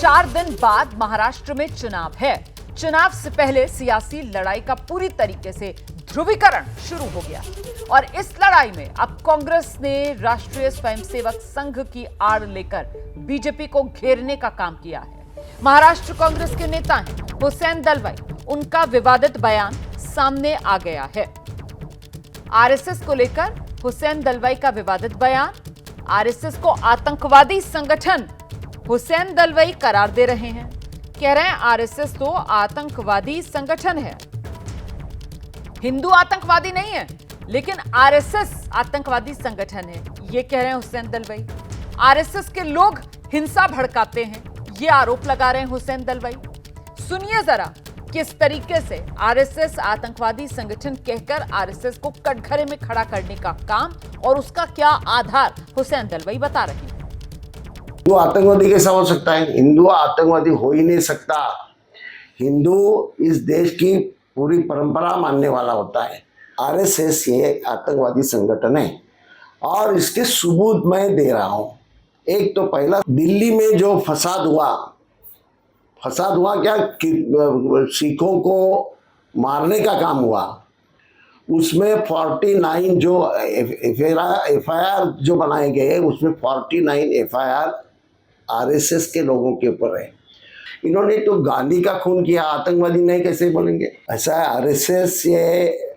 4 दिन बाद महाराष्ट्र में चुनाव है। चुनाव से पहले सियासी लड़ाई का पूरी तरीके से ध्रुवीकरण शुरू हो गया और इस लड़ाई में अब कांग्रेस ने राष्ट्रीय स्वयंसेवक संघ की आड़ लेकर बीजेपी को घेरने का काम किया है। महाराष्ट्र कांग्रेस के नेता हैं हुसैन दलवाई, उनका विवादित बयान सामने आ गया है। आरएसएस को लेकर हुसैन दलवाई का विवादित बयान, आरएसएस को आतंकवादी संगठन हुसैन दलवाई करार दे रहे हैं। कह रहे हैं आरएसएस तो आतंकवादी संगठन है, हिंदू आतंकवादी नहीं है, लेकिन आरएसएस आतंकवादी संगठन है, ये कह रहे हैं हुसैन दलवाई। आरएसएस के लोग हिंसा भड़काते हैं, ये आरोप लगा रहे हैं हुसैन दलवाई। सुनिए जरा किस तरीके से आरएसएस आतंकवादी संगठन कहकर आरएसएस को कटघरे में खड़ा करने का काम और उसका क्या आधार हुसैन दलवाई बता रहे हैं। हिंदू आतंकवादी कैसा हो सकता है? हिंदू आतंकवादी हो ही नहीं सकता। हिंदू इस देश की पूरी परंपरा मानने वाला होता है। आरएसएस ये आतंकवादी संगठन है और इसके सबूत मैं दे रहा हूँ। एक तो पहला, दिल्ली में जो फसाद हुआ क्या कि सिखों को मारने का काम हुआ, उसमें 49 जो एफआईआर जो बनाए गए, उसमें 49 एफआईआर आरएसएस के लोगों के ऊपर है। इन्होंने तो गांधी का खून किया, आतंकवादी नहीं कैसे बोलेंगे? ऐसा है, आरएसएस ये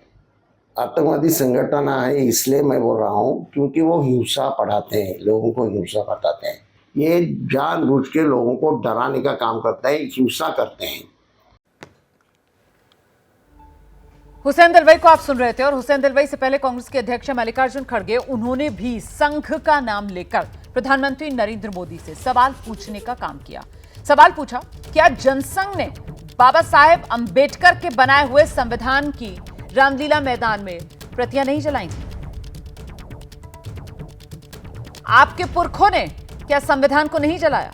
आतंकवादी संगठन है, इसलिए मैं बोल रहा हूँ क्योंकि वो हिंसा पढ़ाते हैं, लोगों को हिंसा बताते हैं। ये जानबूझ के लोगों को डराने का काम करता है, हिंसा करते हैं। हुसैन दलवाई को आप सुन रहे थे और हुसैन दलवाई से पहले कांग्रेस के अध्यक्ष मल्लिकार्जुन खड़गे, उन्होंने भी संघ का नाम लेकर प्रधानमंत्री नरेंद्र मोदी से सवाल पूछने का काम किया। सवाल पूछा, क्या जनसंघ ने बाबा साहेब अंबेडकर के बनाए हुए संविधान की रामलीला मैदान में प्रतियां नहीं जलाई थी? आपके पुरखों ने क्या संविधान को नहीं जलाया?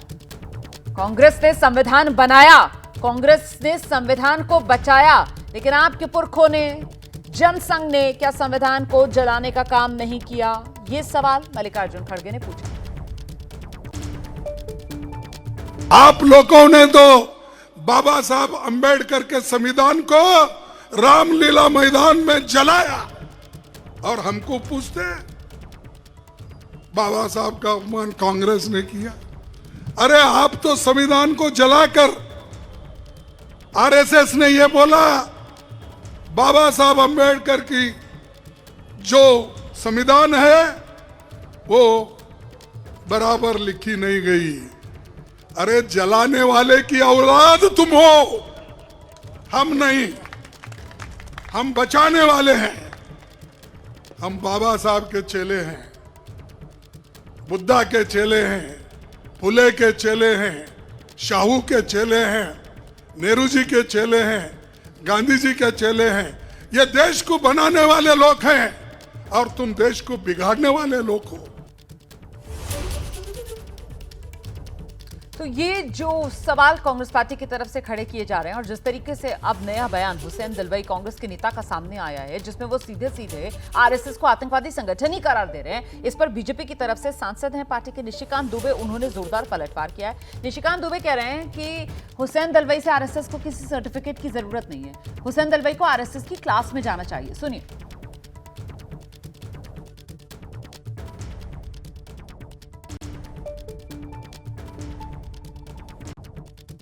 कांग्रेस ने संविधान बनाया, कांग्रेस ने संविधान को बचाया, लेकिन आपके पुरखों ने, जनसंघ ने क्या संविधान को जलाने का काम नहीं किया? यह सवाल मल्लिकार्जुन खड़गे ने पूछा। आप लोगों ने तो बाबा साहब अंबेडकर के संविधान को रामलीला मैदान में जलाया और हमको पूछते हैं बाबा साहब का अपमान कांग्रेस ने किया। अरे आप तो संविधान को जलाकर, आरएसएस ने यह बोला बाबा साहब अंबेडकर की जो संविधान है वो बराबर लिखी नहीं गई। अरे जलाने वाले की औलाद तुम हो, हम नहीं, हम बचाने वाले हैं। हम बाबा साहब के चेले हैं, बुद्धा के चेले हैं, फुले के चेले हैं, शाहू के चेले हैं, नेहरू जी के चेले हैं, गांधी जी के चेले हैं। ये देश को बनाने वाले लोग हैं और तुम देश को बिगाड़ने वाले लोग हो। तो ये जो सवाल कांग्रेस पार्टी की तरफ से खड़े किए जा रहे हैं और जिस तरीके से अब नया बयान हुसैन दलवाई कांग्रेस के नेता का सामने आया है, जिसमें वो सीधे सीधे आरएसएस को आतंकवादी संगठन ही करार दे रहे हैं, इस पर बीजेपी की तरफ से सांसद हैं पार्टी के निशिकांत दुबे, उन्होंने जोरदार पलटवार किया है। निशिकांत दुबे कह रहे हैं कि हुसैन दलवाई से आरएसएस को किसी सर्टिफिकेट की जरूरत नहीं है, हुसैन दलवाई को आरएसएस की क्लास में जाना चाहिए। सुनिए।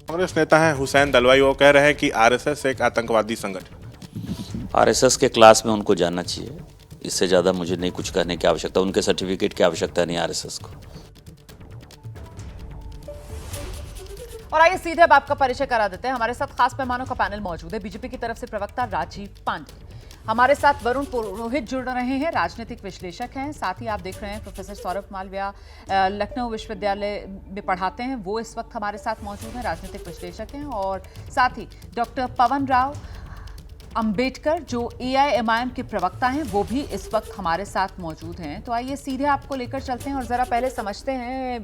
कांग्रेस नेता हैं हुसैन दलवाई, वो कह रहे हैं कि आरएसएस एक आतंकवादी संगठन। आरएसएस के क्लास में उनको जानना चाहिए, इससे ज्यादा मुझे नहीं कुछ करने की आवश्यकता, उनके सर्टिफिकेट की आवश्यकता नहीं आरएसएस को। और आइए सीधे अब आपका परिचय करा देते हैं। हमारे साथ खास मेहमानों का पैनल मौजूद है। बीजेपी की तरफ से प्रवक्ता राजीव पांडे, हमारे साथ वरुण पुरोहित जुड़ रहे हैं, राजनीतिक विश्लेषक हैं। साथ ही आप देख रहे हैं प्रोफेसर सौरभ मालविया, लखनऊ विश्वविद्यालय में पढ़ाते हैं, वो इस वक्त हमारे साथ मौजूद हैं, राजनीतिक विश्लेषक हैं। और साथ ही डॉक्टर पवन राव अंबेडकर जो एआईएमआईएम के प्रवक्ता हैं, वो भी इस वक्त हमारे साथ मौजूद हैं। तो आइए सीधे आपको लेकर चलते हैं और जरा पहले समझते हैं।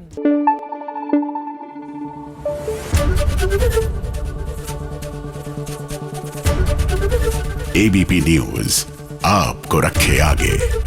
एबीपी न्यूज आपको रखे आगे।